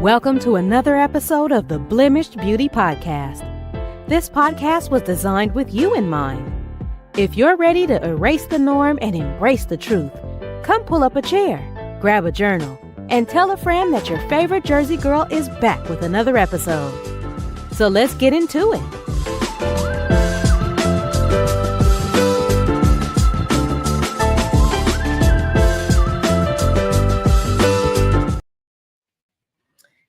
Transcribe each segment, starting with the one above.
Welcome to another episode of the Blemished Beauty Podcast. This podcast was designed with you in mind. If you're ready to erase the norm and embrace the truth, come pull up a chair, grab a journal, and tell a friend that your favorite Jersey girl is back with another episode. So let's get into it.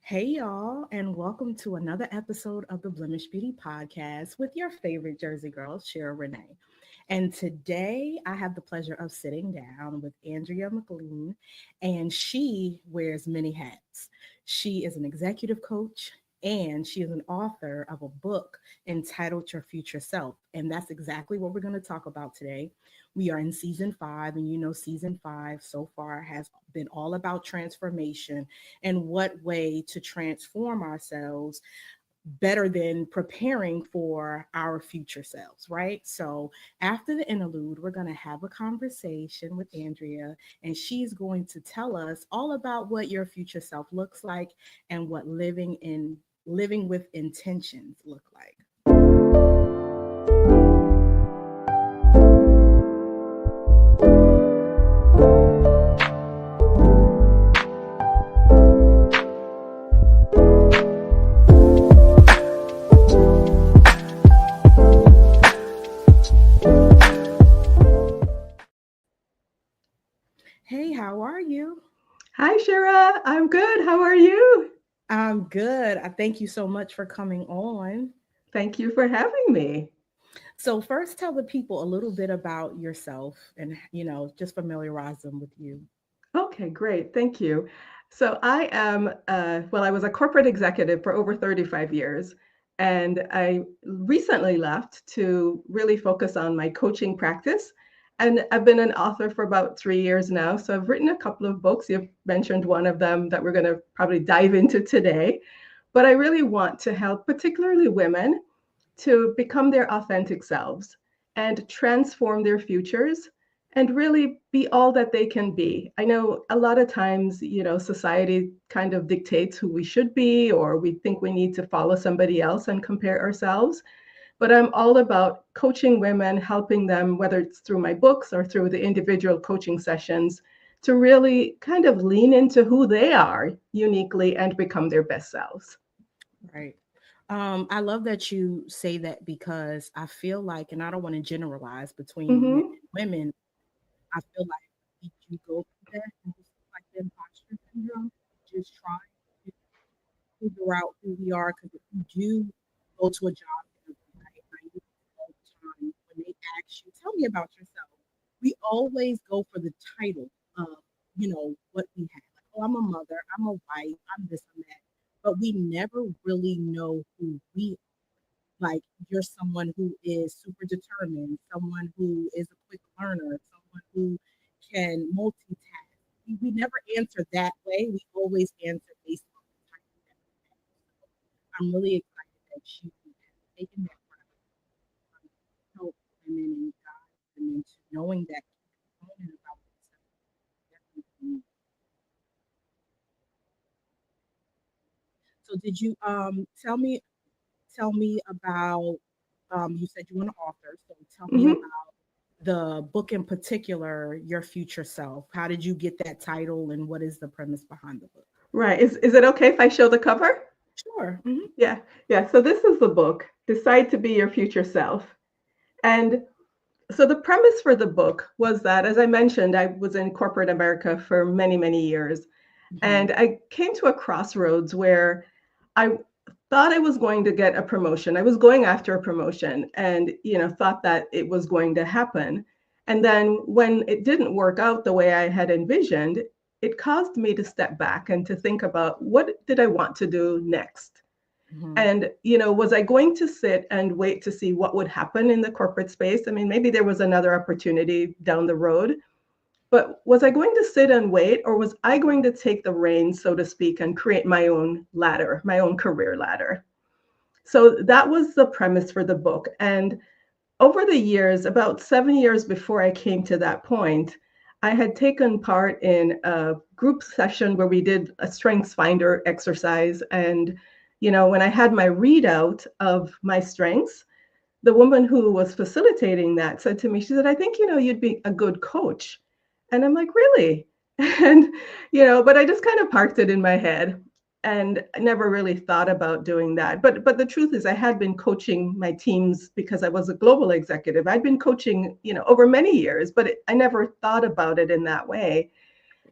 Hey y'all, and welcome to another episode of the Blemished Beauty Podcast with your favorite Jersey girl, Cheryl Renee. And today I have the pleasure of sitting down with Andrea McLean, and she wears many hats. She is an executive coach, and she is an author of a book entitled Your Future Self. And that's exactly what we're going to talk about today. We are in season 5, and you know, season 5 so far has been all about transformation and what way to transform ourselves better than preparing for our future selves, right? So after the interlude, we're going to have a conversation with Andrea, and she's going to tell us all about what your future self looks like and what living with intentions look like. Hey, how are you? Hi, Shira. I'm good. How are you? I'm good. I thank you so much for coming on. Thank you for having me. So first, tell the people a little bit about yourself and, just familiarize them with you. Okay, great. Thank you. So I was a corporate executive for over 35 years, and I recently left to really focus on my coaching practice. And I've been an author for about 3 years now. So I've written a couple of books. You've mentioned one of them that we're going to probably dive into today. But I really want to help, particularly women, to become their authentic selves and transform their futures and really be all that they can be. I know a lot of times, society kind of dictates who we should be, or we think we need to follow somebody else and compare ourselves. But I'm all about coaching women, helping them, whether it's through my books or through the individual coaching sessions, to really kind of lean into who they are uniquely and become their best selves. Right. I love that you say that because I feel like, and I don't want to generalize between men Mm-hmm. and women, I feel like if you go through that, and just like the imposter syndrome, just try to figure out who we are. Because if you do go to a job interview, right, all the time, when they ask you, tell me about yourself, we always go for the title of, what we have. Like, oh, I'm a mother, I'm a wife, I'm this, I'm that. But we never really know who we are. Like, you're someone who is super determined, someone who is a quick learner, someone who can multitask. We never answer that way. We always answer based on the type that we have. So I'm really excited that you have taken that route, help women and guide them into knowing that component about themselves. Definitely. So did you tell me about you said you were an author, so tell me Mm-hmm. about the book in particular, Your Future Self. How did you get that title and what is the premise behind the book? Right. Is it okay if I show the cover? Sure. Yeah. Yeah. So this is the book, Decide to Be Your Future Self. And so the premise for the book was that, as I mentioned, I was in corporate America for many, many years. Hmm. And I came to a crossroads where I thought I was going to get a promotion. I was going after a promotion and, thought that it was going to happen. And then when it didn't work out the way I had envisioned, it caused me to step back and to think about what did I want to do next? Hmm. And, was I going to sit and wait to see what would happen in the corporate space? I mean, maybe there was another opportunity down the road, but was I going to sit and wait, or was I going to take the reins, so to speak, and create my own ladder, my own career ladder? So that was the premise for the book. And over the years, about 7 years before I came to that point, I had taken part in a group session where we did a strengths finder exercise. And, when I had my readout of my strengths, the woman who was facilitating that said to me, she said, I think, you'd be a good coach. And I'm like, really? And, but I just kind of parked it in my head and I never really thought about doing that. But the truth is I had been coaching my teams because I was a global executive. I'd been coaching, over many years, but I never thought about it in that way.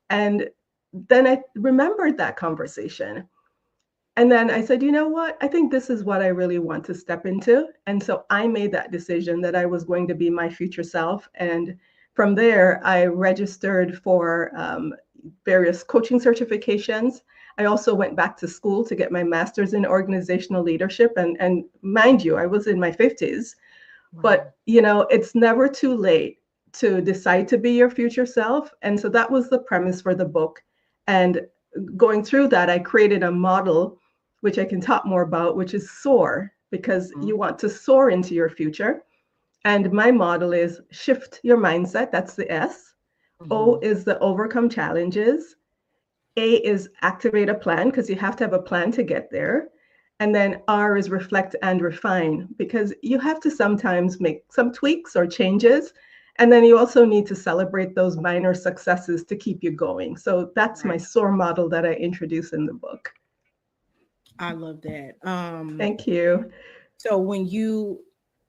And then I remembered that conversation. And then I said, you know what? I think this is what I really want to step into. And so I made that decision that I was going to be my future self. And from there, I registered for various coaching certifications. I also went back to school to get my master's in organizational leadership. And mind you, I was in my 50s. Wow. But, it's never too late to decide to be your future self. And so that was the premise for the book. And going through that, I created a model, which I can talk more about, which is SOAR, because you want to soar into your future. And my model is shift your mindset. That's the S. O is the overcome challenges. A is activate a plan, because you have to have a plan to get there. And then R is reflect and refine, because you have to sometimes make some tweaks or changes. And then you also need to celebrate those minor successes to keep you going. So that's my SOAR model that I introduce in the book. I love that. Thank you. So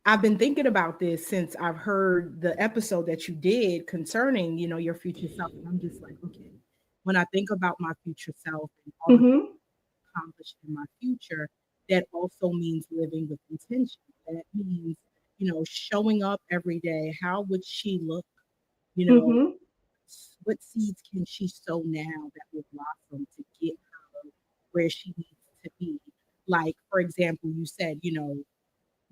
I've been thinking about this since I've heard the episode that you did concerning, your future self. And I'm just like, okay, when I think about my future self and all the Mm-hmm. accomplished in my future, that also means living with intention. That means, showing up every day. How would she look? You know, Mm-hmm. what seeds can she sow now that will blossom to get her where she needs to be? Like, for example, you said,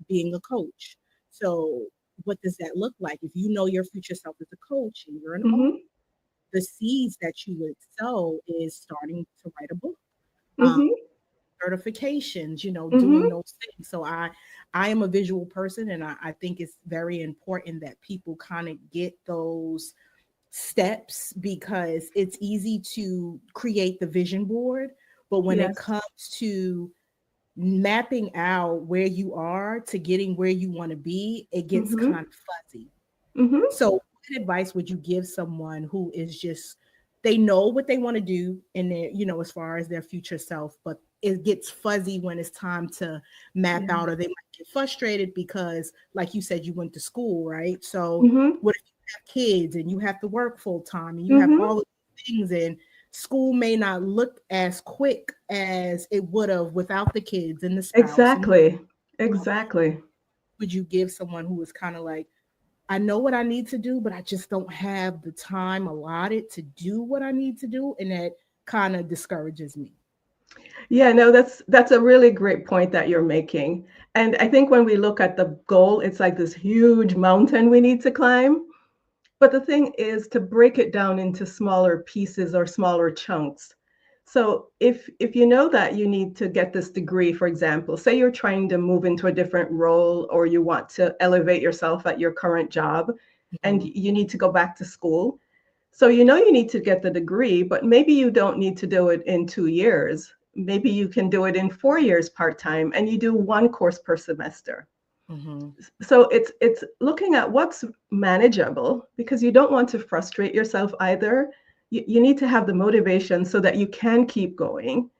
being a coach. So, what does that look like? If you know your future self as a coach and you're an author, Mm-hmm. the seeds that you would sow is starting to write a book. Um, Mm-hmm. certifications, doing Mm-hmm. those things. So I am a visual person, and I think it's very important that people kind of get those steps, because it's easy to create the vision board, but when it Yes. comes to mapping out where you are to getting where you want to be, it gets Mm-hmm. kind of fuzzy. Mm-hmm. So, what advice would you give someone who is just, they know what they want to do in their, as far as their future self, but it gets fuzzy when it's time to map Yeah. out, or they might get frustrated because, like you said, you went to school, right? So, Mm-hmm. what if you have kids and you have to work full time and you have Mm-hmm. all of these things, and school may not look as quick as it would have without the kids and the spouse? And Exactly. um, Exactly. would you give someone who is kind of like, I know what I need to do, but I just don't have the time allotted to do what I need to do, and that kind of discourages me. Yeah, no, that's a really great point that you're making. And I think when we look at the goal, it's like this huge mountain we need to climb. But the thing is to break it down into smaller pieces or smaller chunks. So if you know that you need to get this degree, for example, say you're trying to move into a different role or you want to elevate yourself at your current job and Mhm. you need to go back to school. So you know you need to get the degree, but maybe you don't need to do it in 2 years. Maybe you can do it in 4 years part-time and you do one course per semester. Mhm. So it's looking at what's manageable, because you don't want to frustrate yourself either. You need to have the motivation so that you can keep going.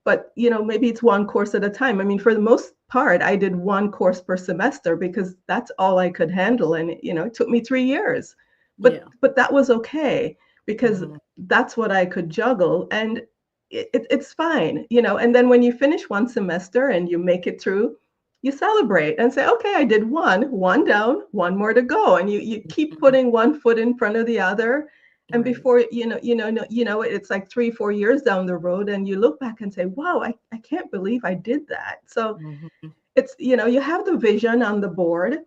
But maybe it's one course at a time. I mean, for the most part, I did one course per semester because that's all I could handle, and it took me 3 years. But Yeah. but that was okay because Mhm. that's what I could juggle, and it's fine. And then when you finish one semester and you make it through, you celebrate and say, okay, I did one down, one more to go, and you keep Mhm. putting one foot in front of the other. And Right. before it's like 3-4 years down the road and you look back and say, wow, I can't believe I did that. So Mhm. it's you have the vision on the board,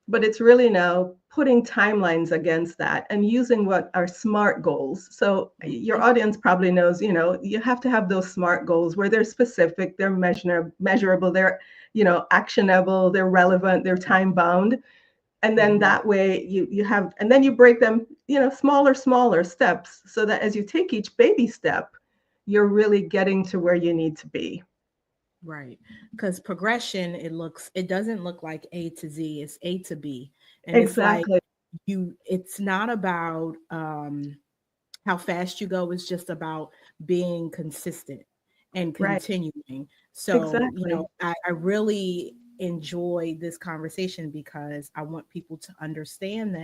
but it's really now putting timelines against that and using what are smart goals. So your Mhm. audience probably knows, you have to have those smart goals where they're specific, they're measurable, they're actionable, they're relevant, they're time bound. And then Mhm. that way you have, and then you break them, smaller steps, so that as you take each baby step, you're really getting to where you need to be. Right. Because progression, it doesn't look like A to Z, it's A to B. And it's like Exactly. it's not about how fast you go, it's just about being consistent and Right. continuing. So, Exactly. I really enjoy this conversation because I want people to understand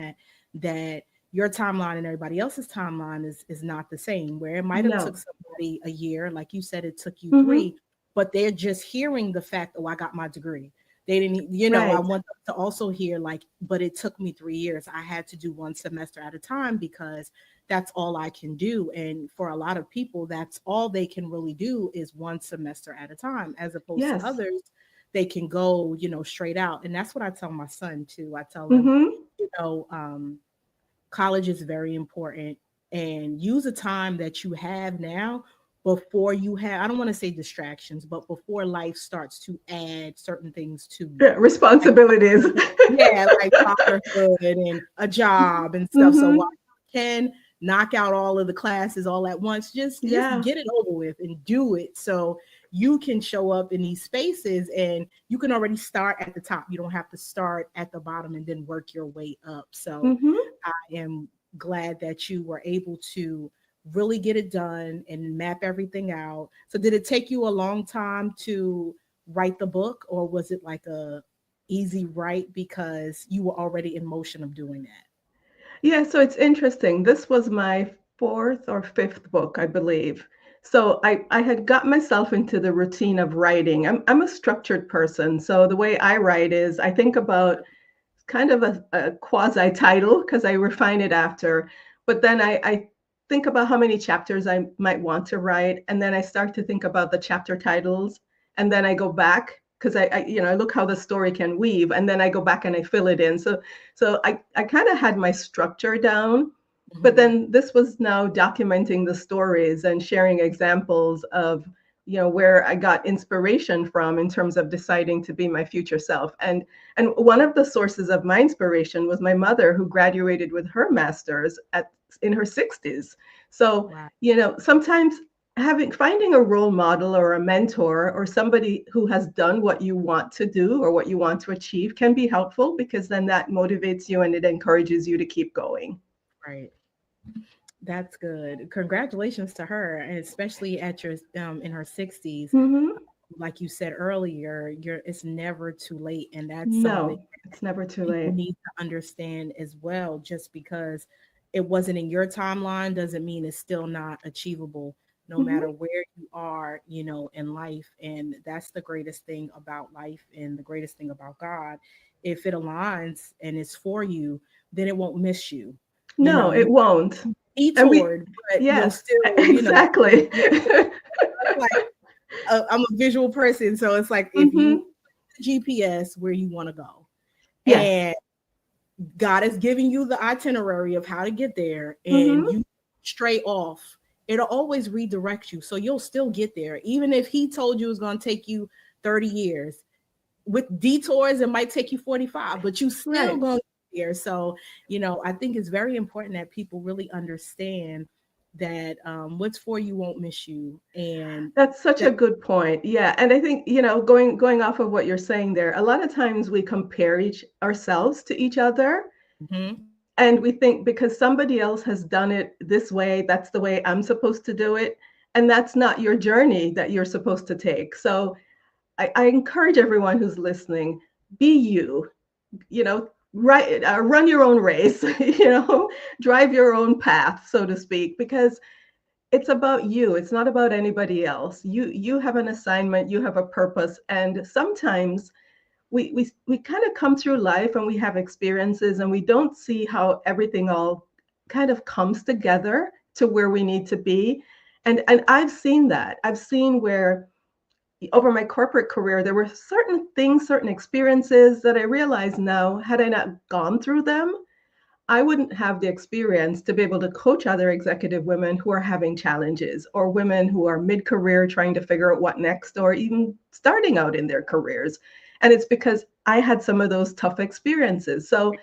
that your timeline and everybody else's timeline is not the same. Where it might have took No. somebody a year, like you said, it took you Hmm. 3, but they're just hearing the fact, oh, I got my degree. They didn't, I Right. want them to also hear like, but it took me 3 years. I had to do one semester at a time because that's all I can do. And for a lot of people, that's all they can really do is one semester at a time, as opposed to Yes. others, they can go, straight out. And that's what I tell my son too. I tell him, Hmm. you know, um, college is very important, and use the time that you have now before you have, I don't want to say distractions, but before life starts to add certain things to you. Yeah, Like, responsibilities. yeah, like fatherhood and a job and stuff. So while Hmm. you can knock out all of the classes all at once, just Yeah. get it over with and do it so you can show up in these spaces and you can already start at the top. You don't have to start at the bottom and then work your way up. So Hmm. I am glad that you were able to really get it done and map everything out. So did it take you a long time to write the book, or was it like a easy write because you were already in motion of doing that? Yeah, so it's interesting. This was my fourth or fifth book, I believe. So I had got myself into the routine of writing. I'm a structured person. So the way I write is I think about kind of a quasi title because I refine it after. But then I think about how many chapters I might want to write. And then I start to think about the chapter titles. And then I go back because I look how the story can weave. And then I go back and I fill it in. So I kind of had my structure down. But Mhm. then this was now documenting the stories and sharing examples of where I got inspiration from in terms of deciding to be my future self. And one of the sources of my inspiration was my mother, who graduated with her master's in her 60s. So, Wow. sometimes finding a role model or a mentor or somebody who has done what you want to do or what you want to achieve can be helpful, because then that motivates you and it encourages you to keep going. Right. That's good. Congratulations to her, and especially at your in her 60s. Hmm. Like you said earlier, it's never too late, and that's something No, it's never too people late. need to understand as well. Just because it wasn't in your timeline doesn't mean it's still not achievable, no matter Hmm. where you are, in life. And that's the greatest thing about life and the greatest thing about God. If it aligns and it's for you, then it won't miss you. No, You it won't. And we, detoured, but you'll yes, still, exactly. it's like I'm a visual person, so it's like if you Hmm. GPS where you want to go, Yes. and God is giving you the itinerary of how to get there, and Hmm. you stray off, it'll always redirect you. So you'll still get there. Even if he told you it's going to take you 30 years, with detours, it might take you 45, but you still Right. going to get there. So, I think it's very important that people really understand that what's for you won't miss you. And That's such a that, good point. Yeah. And I think, going off of what you're saying there, a lot of times we compare each ourselves to each other. mhm, And we think because somebody else has done it this way, that's the way I'm supposed to do it. And that's not your journey that you're supposed to take. So I encourage everyone who's listening, be you, right, run your own race, drive your own path, so to speak, because it's about you. It's not about anybody else. You have an assignment, you have a purpose. And sometimes we kind of come through life and we have experiences and we don't see how everything all kind of comes together to where we need to be. And I've seen that. I've seen where over my corporate career, there were certain things, certain experiences that I realize now, had I not gone through them, I wouldn't have the experience to be able to coach other executive women who are having challenges, or women who are mid-career trying to figure out what next, or even starting out in their careers. And it's because I had some of those tough experiences. So,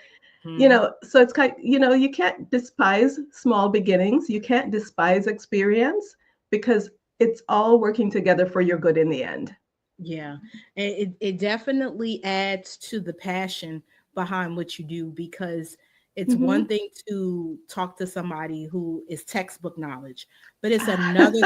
Mhm. so it's kind, you can't despise small beginnings. You can't despise experience because it's all working together for your good in the end. Yeah, and it definitely adds to the passion behind what you do because it's one Hmm. thing to talk to somebody who is textbook knowledge, but it's another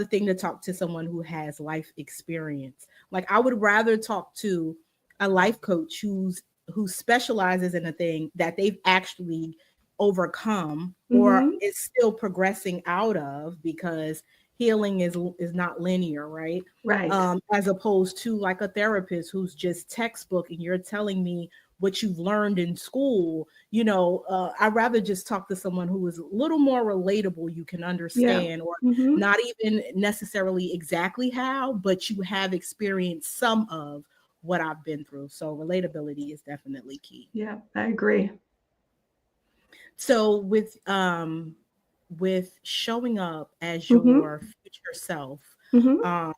thing to talk to someone who has life experience. Like I would rather talk to a life coach who specializes in a thing that they've actually overcome or Hmm. is still progressing out of because healing is not linear, right? Right. As opposed to like a therapist who's just textbook and you're telling me what you've learned in school. I'd rather just talk to someone who is a little more relatable, you can Yeah. understand, or Hmm. not even necessarily exactly how, but you have experienced some of what I've been through. So relatability is definitely key. Yeah, I agree. So with showing up as Hmm. your future self, Hmm. um,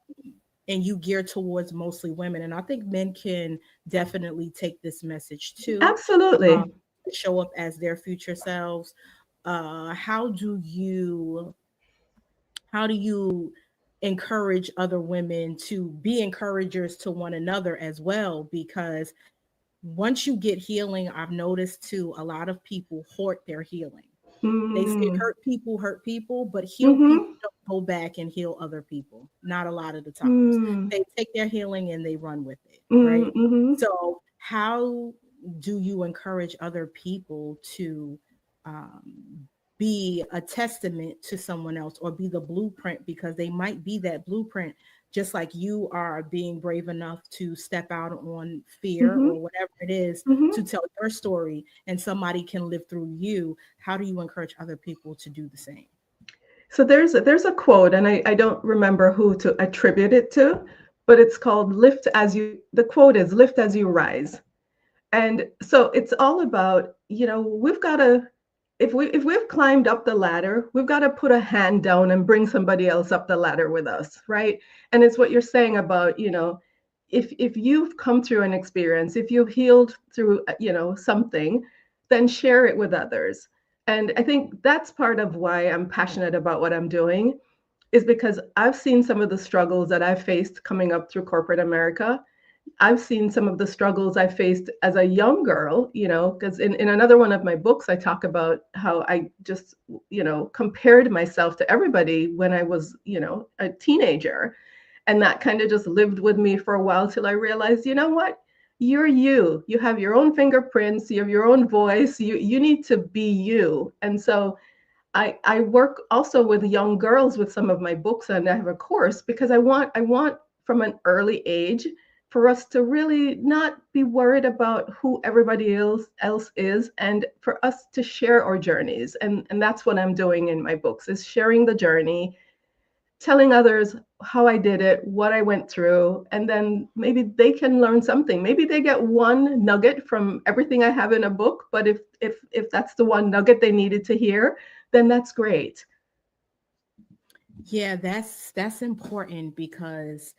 and you gear towards mostly women, and I think men can definitely take this message too. Um, Absolutely. show up as their future selves. Uh, how do you how do you encourage other women to be encouragers to one another as well? Because once you get healing, I've noticed too, a lot of people hoard their healing. They say Mm. hurt people, but healed people Hmm. don't go back and heal other people. Not a lot of the times. Mm. They take their healing and they run with it, right? Mm-hmm. So, how do you encourage other people to be a testament to someone else or be the blueprint because they might be that blueprint just like you are being brave enough to step out on fear Hmm. or whatever it is Hmm. to tell your story and somebody can live through you. How do you encourage other people to do the same? So there's a quote, and I don't remember who to attribute it to, but it's called "Lift as you." The quote is "Lift as you rise," and so it's all about we've got to if we've climbed up the ladder, we've got to put a hand down and bring somebody else up the ladder with us, right? And it's what you're saying about if you've come through an experience, if you've healed through something, then share it with others. And I think that's part of why I'm passionate about what I'm doing, is because I've seen some of the struggles that I've faced coming up through corporate America. I've seen some of the struggles I faced as a young girl, because in another one of my books, I talk about how I just, compared myself to everybody when I was, a teenager. And that kind of just lived with me for a while till I realized, you know what? You're you. You have your own fingerprints, you have your own voice. You need to be you. And so I work also with young girls with some of my books, and I have a course because I want from an early age for us to really not be worried about who everybody else is, and for us to share our journeys. And that's what I'm doing in my books, is sharing the journey, telling others how I did it, what I went through, and then maybe they can learn something. Maybe they get one nugget from everything I have in a book, but if that's the one nugget they needed to hear, then that's great. Yeah, that's important because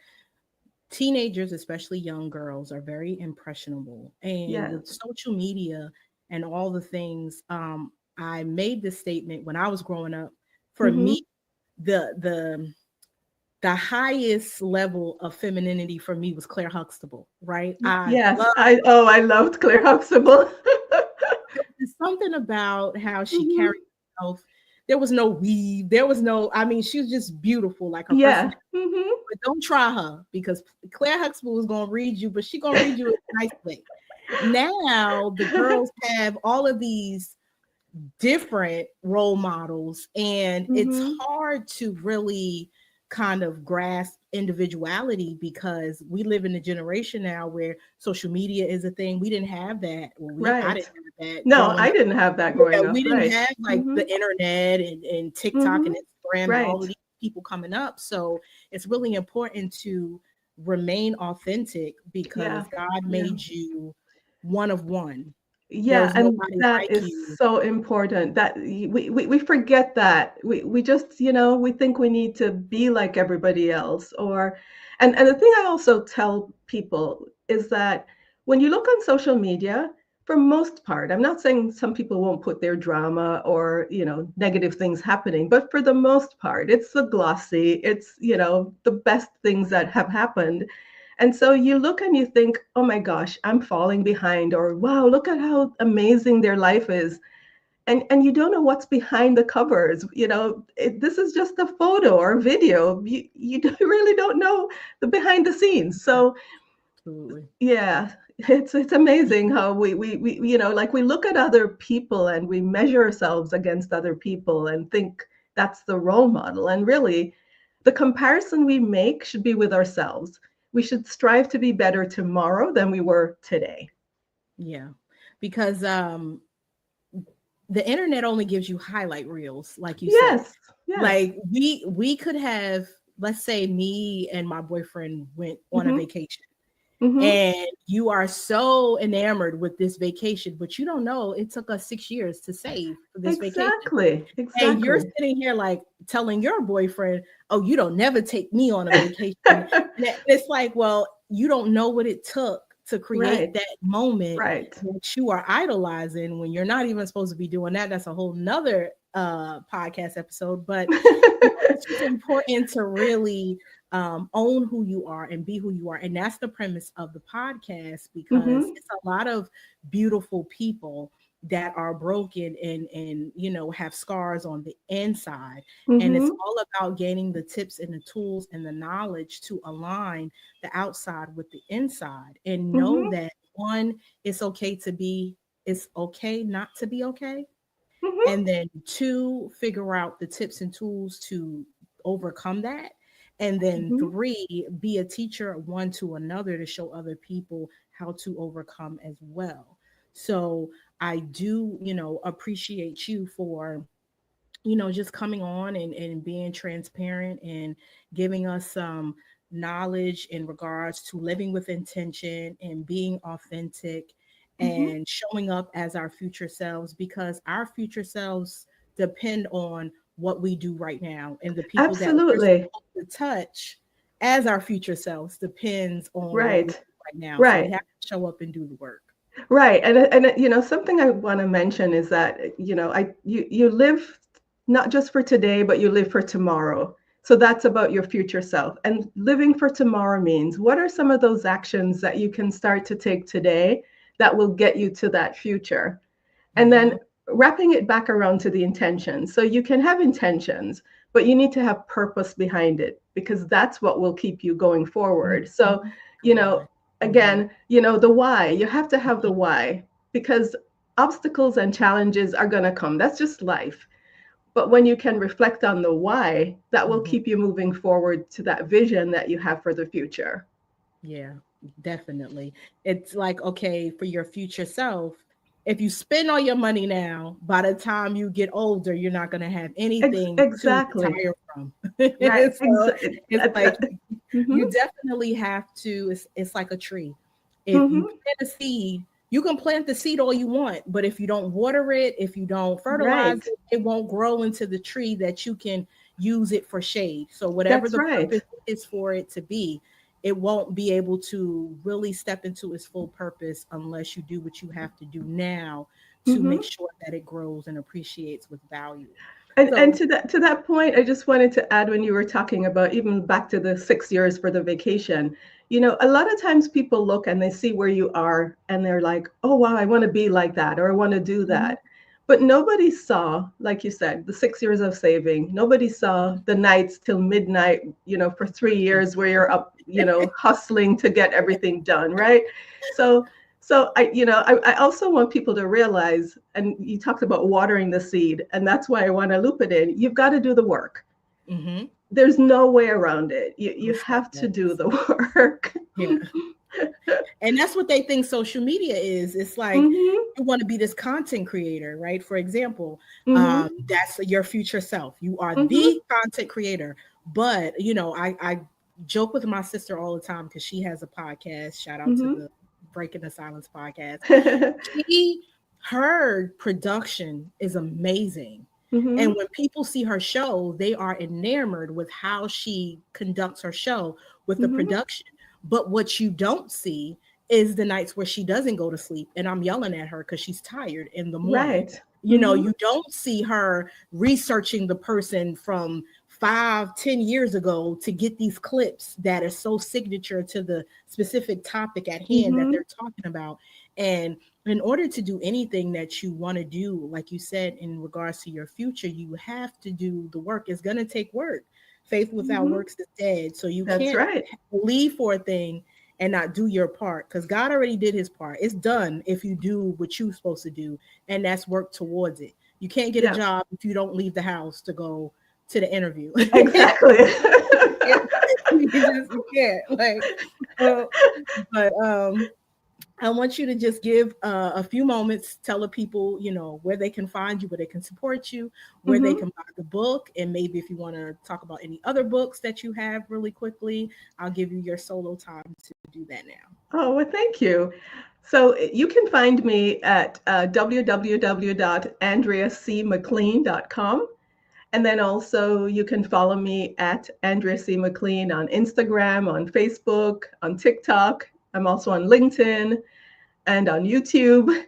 teenagers, especially young girls, are very impressionable. And Yeah. with social media and all the things, I made this statement when I was growing up. For me, Hmm. the the the highest level of femininity for me was Claire Huxtable, right? I Yes. love I loved Claire Huxtable. there's something about how she Hmm. carried herself. There was no weave. There was no, I mean, she was just beautiful, like her Yeah. personality. Hmm. But don't try her because Claire Huxtable was gonna read you, but she gonna read you in a nice way. Now the girls have all of these different role models, and it's Hmm. hard to really kind of grasp individuality because we live in a generation now where social media is a thing. We didn't have that. Well, I Right. didn't have that No, growing I up. didn't have that Yeah, growing up. we didn't Right. have like Hmm. the internet and TikTok Hmm. and Instagram and all Right. of these people coming up. So it's really important to remain authentic Yeah. because God Yeah. made you one of one. Yeah, There's and nobody that like is you. so important that we forget that. We just, we think we need to be like everybody else, or and the thing I also tell people, is that when you look on social media, for most part, I'm not saying some people won't put their drama or, negative things happening, but for the most part, it's the glossy, it's, the best things that have happened. And so you look and you think, oh my gosh, I'm falling behind, or wow, look at how amazing their life is. And you don't know what's behind the covers. This is just a photo or video. You really don't know the behind the scenes. So Absolutely. yeah, it's amazing how we like we look at other people and we measure ourselves against other people and think that's the role model. And really, the comparison we make should be with ourselves. We should strive to be better tomorrow than we were today. Yeah. Because the internet only gives you highlight reels, like you said. Yes, yes. Like we could have, let's say me and my boyfriend went on a Mm-hmm, vacation, mm-hmm. and you are so enamored with this vacation, but you don't know it took us 6 years to save for this vacation. Exactly, And you're exactly. sitting here like telling your boyfriend, "Oh, you don't never take me on a vacation." And it's like, well, you don't know what it took to create Right, that moment right. that you are idolizing when you're not even supposed to be doing that. That's a whole nother podcast episode. But it's just important to really own who you are and be who you are. And that's the premise of the podcast, because Mm-hmm, it's a lot of beautiful people that are broken and have scars on the inside. And it's mm-hmm, all about gaining the tips and the tools and the knowledge to align the outside with the inside, and know mm-hmm, that one, it's okay not to be okay. mm-hmm, And then two, figure out the tips and tools to overcome that. And then mm-hmm. three, be a teacher one to another to show other people how to overcome as well. So I do, appreciate you for, just coming on and being transparent and giving us some knowledge in regards to living with intention and being authentic Mm-hmm. and showing up as our future selves, because our future selves depend on what we do right now, and the people that we're Absolutely. supposed to touch as our future selves depends on what we Right. do right now. So we Right. have to show up and do the work. Right. And something I want to mention is that, you live not just for today, but you live for tomorrow. So that's about your future self. And living for tomorrow means, what are some of those actions that you can start to take today that will get you to that future? And then Hmm. wrapping it back around to the intentions. So you can have intentions, but you need to have purpose behind it, because that's what will keep you going forward. So, The you know, why. Hmm. again, the why, you have to have the why, because obstacles and challenges are going to come. That's just life. But when you can reflect on the why, that will Hmm. keep you moving forward to that vision that you have for the future. Yeah, definitely. It's like, okay, for your future self, if you spend all your money now, by the time you get older, you're not going to have anything to Exactly. retire from. Right. So it's like Mm-hmm. you definitely have to, it's like a tree. If you Mm-hmm. plant a seed, you can plant the seed all you want, but if you don't water it, if you don't fertilize Right. it, it won't grow into the tree that you can use it for shade. So whatever That's the right. purpose is for it to be, it won't be able to really step into its full purpose unless you do what you have to do now to Mm-hmm. make sure that it grows and appreciates with value. And So, to that point, I just wanted to add, when you were talking about even back to the 6 years for the vacation, a lot of times people look and they see where you are and they're like, oh wow, I want to be like that, or I want to do mhm, that. But nobody saw, like you said, the 6 years of saving. Nobody saw the nights till midnight, for 3 years where you're up, hustling to get everything done, right? So I also want people to realize, and you talked about watering the seed, and that's why I want to loop it in. You've got to do the work. mhm, There's no way around it. You most have to do definitely. the work. Yeah. And that's what they think social media is. It's like Mm-hmm. you want to be this content creator, right? For example, Mm-hmm. that's your future self. You are Mm-hmm. the content creator. But I joke with my sister all the time because she has a podcast. Shout out to Mm-hmm. the Breaking the Silence podcast. She Her production is amazing. Mm-hmm. And when people see her show, they are enamored with how she conducts her show with the Mm-hmm. production. But what you don't see is the nights where she doesn't go to sleep and I'm yelling at her because she's tired in the morning. Right. You don't see her researching the person from 5-10 years ago to get these clips that are so signature to the specific topic at hand that they're talking about. And in order to do anything that you want to do, like you said, in regards to your future, you have to do the work. It's going to take work. Faith without works is dead. So you That's can't right. believe for a thing and not do your part, because God already did his part. It's done if you do what you're supposed to do, and that's work towards it. You can't get a job if you don't leave the house to go to the interview. Exactly. You just can't. But I want you to just give a few moments, tell the people, where they can find you, where they can support you, where they can buy the book. And maybe if you want to talk about any other books that you have really quickly, I'll give you your solo time to do that now. Oh, well, thank you. So you can find me at www.andreacmclean.com. And then also you can follow me at Andrea C. McLean on Instagram, on Facebook, on TikTok. I'm also on LinkedIn and on YouTube.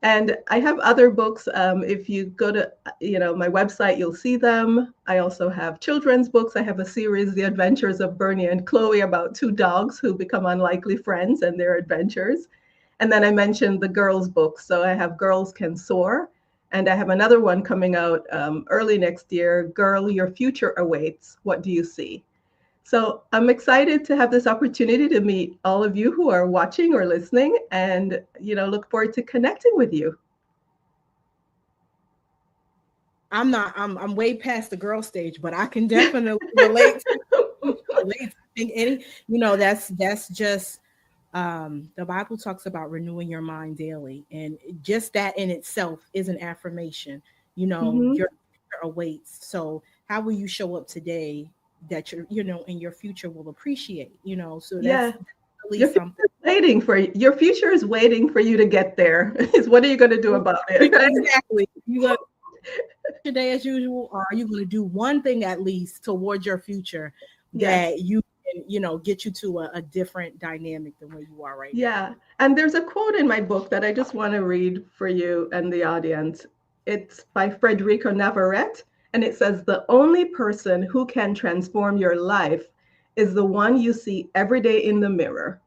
And I have other books. If you go to my website, you'll see them. I also have children's books. I have a series, The Adventures of Bernie and Chloe, about two dogs who become unlikely friends and their adventures. And then I mentioned the girls' books. So I have Girls Can Soar. And I have another one coming out early next year, Girl, Your Future Awaits. What do you see? So I'm excited to have this opportunity to meet all of you who are watching or listening, and look forward to connecting with you. I'm way past the girl stage, but I can definitely relate. I think that's just the Bible talks about renewing your mind daily, and just that in itself is an affirmation. Your future awaits. So how will you show up today that in your future will appreciate? So that's really something. Your future is waiting for you to get there. Is what are you going to do about it? Right? Exactly. You got today as usual, or are you going to do one thing at least towards your future that you can, get you to a different dynamic than where you are right now? Yeah. And there's a quote in my book that I just want to read for you and the audience. It's by Frederico Navarrete, and it says, "The only person who can transform your life is the one you see every day in the mirror.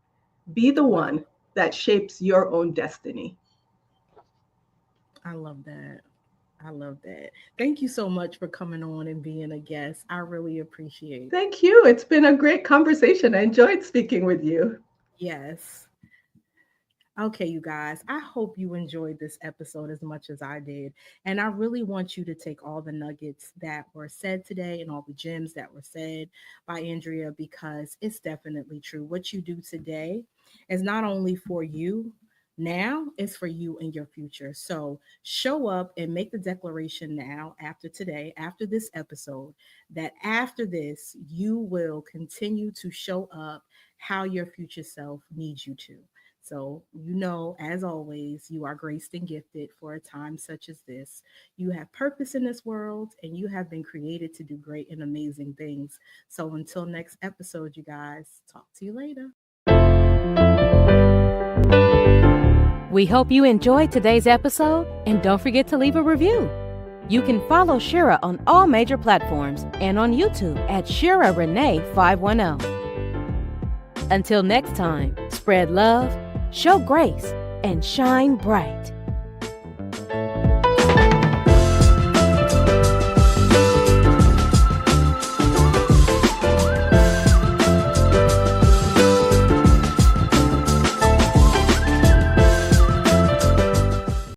Be the one that shapes your own destiny." I love that. I love that. Thank you so much for coming on and being a guest. I really appreciate it. Thank you. It's been a great conversation. I enjoyed speaking with you. Yes. Okay, you guys, I hope you enjoyed this episode as much as I did. And I really want you to take all the nuggets that were said today and all the gems that were said by Andrea, because it's definitely true. What you do today is not only for you now, it's for you and your future. So show up and make the declaration now, after today, after this episode, that after this, you will continue to show up how your future self needs you to. So, as always, you are graced and gifted for a time such as this. You have purpose in this world, and you have been created to do great and amazing things. So until next episode, you guys, talk to you later. We hope you enjoyed today's episode, and don't forget to leave a review. You can follow Shira on all major platforms and on YouTube at Shira Renee 510. Until next time, spread love, show grace, and shine bright.